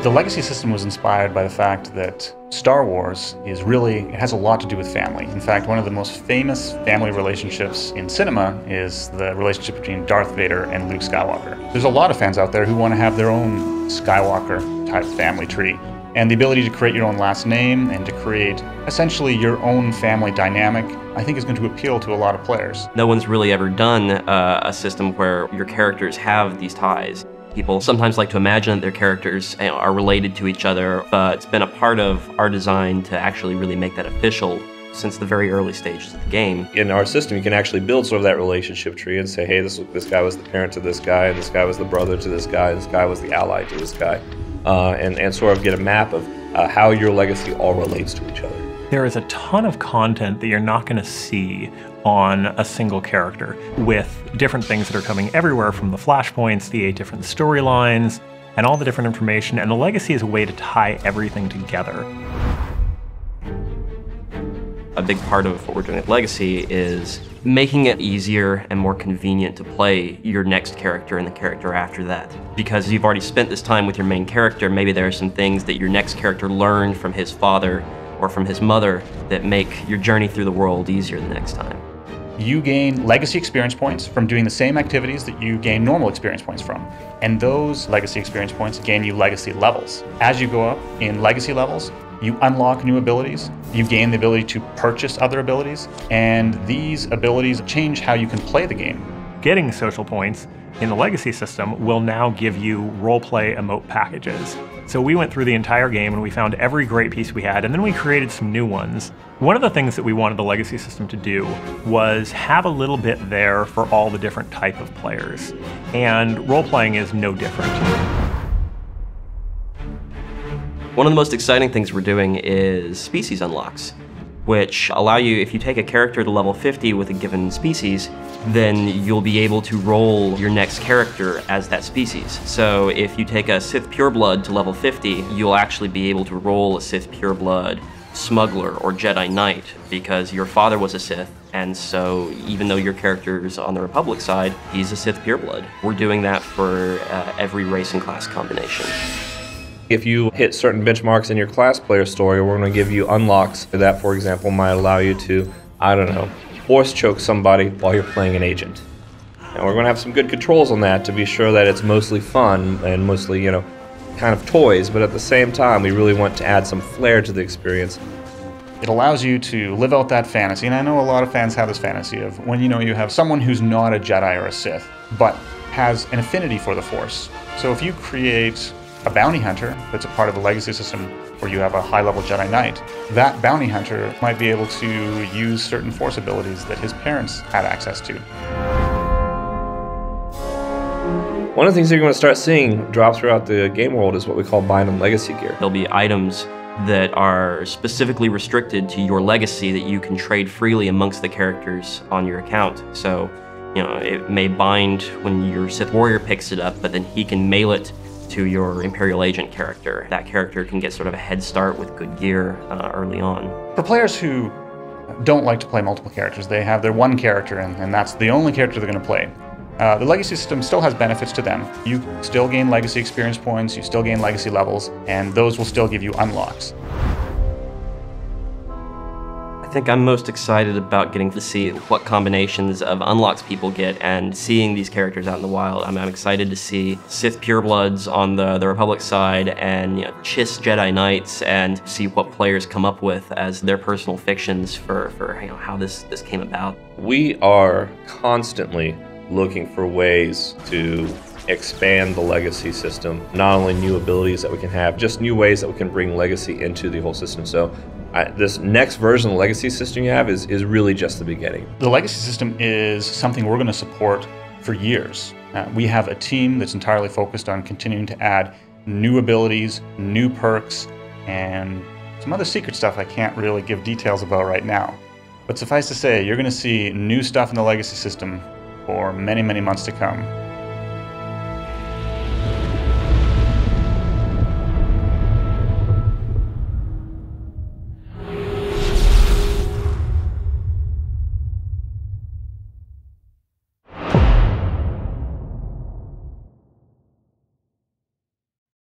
The legacy system was inspired by the fact that Star Wars it has a lot to do with family. In fact, one of the most famous family relationships in cinema is the relationship between Darth Vader and Luke Skywalker. There's a lot of fans out there who want to have their own Skywalker-type family tree. And the ability to create your own last name and to create essentially your own family dynamic, I think is going to appeal to a lot of players. No one's really ever done a system where your characters have these ties. People sometimes like to imagine that their characters are related to each other, but it's been a part of our design to actually really make that official since the very early stages of the game. In our system, you can actually build sort of that relationship tree and say, hey, this guy was the parent to this guy, and this guy was the brother to this guy, and this guy was the ally to this guy, and sort of get a map of how your legacy all relates to each other. There is a ton of content that you're not going to see on a single character, with different things that are coming everywhere from the flashpoints, the 8 different storylines, and all the different information, and the legacy is a way to tie everything together. A big part of what we're doing at Legacy is making it easier and more convenient to play your next character and the character after that. Because you've already spent this time with your main character, maybe there are some things that your next character learned from his father or from his mother that make your journey through the world easier the next time. You gain legacy experience points from doing the same activities that you gain normal experience points from. And those legacy experience points gain you legacy levels. As you go up in legacy levels, you unlock new abilities, you gain the ability to purchase other abilities, and these abilities change how you can play the game. Getting social points in the legacy system will now give you roleplay emote packages. So we went through the entire game and we found every great piece we had, and then we created some new ones. One of the things that we wanted the legacy system to do was have a little bit there for all the different type of players. And role-playing is no different. One of the most exciting things we're doing is species unlocks, which allow you, if you take a character to level 50 with a given species, then you'll be able to roll your next character as that species. So if you take a Sith Pureblood to level 50, you'll actually be able to roll a Sith Pureblood Smuggler or Jedi Knight because your father was a Sith, and so even though your character's on the Republic side, he's a Sith Pureblood. We're doing that for every race and class combination. If you hit certain benchmarks in your class player story, we're going to give you unlocks. That, for example, might allow you to, I don't know, force choke somebody while you're playing an agent. And we're going to have some good controls on that to be sure that it's mostly fun and mostly, kind of toys, but at the same time, we really want to add some flair to the experience. It allows you to live out that fantasy, and I know a lot of fans have this fantasy of when you have someone who's not a Jedi or a Sith, but has an affinity for the Force. So if you create a bounty hunter that's a part of the legacy system where you have a high-level Jedi Knight, that bounty hunter might be able to use certain Force abilities that his parents had access to. One of the things that you're going to start seeing drop throughout the game world is what we call bind and legacy gear. There'll be items that are specifically restricted to your legacy that you can trade freely amongst the characters on your account. So, it may bind when your Sith Warrior picks it up, but then he can mail it to your Imperial Agent character. That character can get sort of a head start with good gear early on. For players who don't like to play multiple characters, they have their one character and that's the only character they're going to play. The legacy system still has benefits to them. You still gain legacy experience points, you still gain legacy levels, and those will still give you unlocks. I think I'm most excited about getting to see what combinations of unlocks people get and seeing these characters out in the wild. I'm excited to see Sith Purebloods on the Republic side and Chiss Jedi Knights and see what players come up with as their personal fictions for how this came about. We are constantly looking for ways to expand the legacy system. Not only new abilities that we can have, just new ways that we can bring legacy into the whole system. So this next version of the legacy system you have is really just the beginning. The legacy system is something we're going to support for years. We have a team that's entirely focused on continuing to add new abilities, new perks, and some other secret stuff I can't really give details about right now. But suffice to say, you're going to see new stuff in the legacy system for many, many months to come.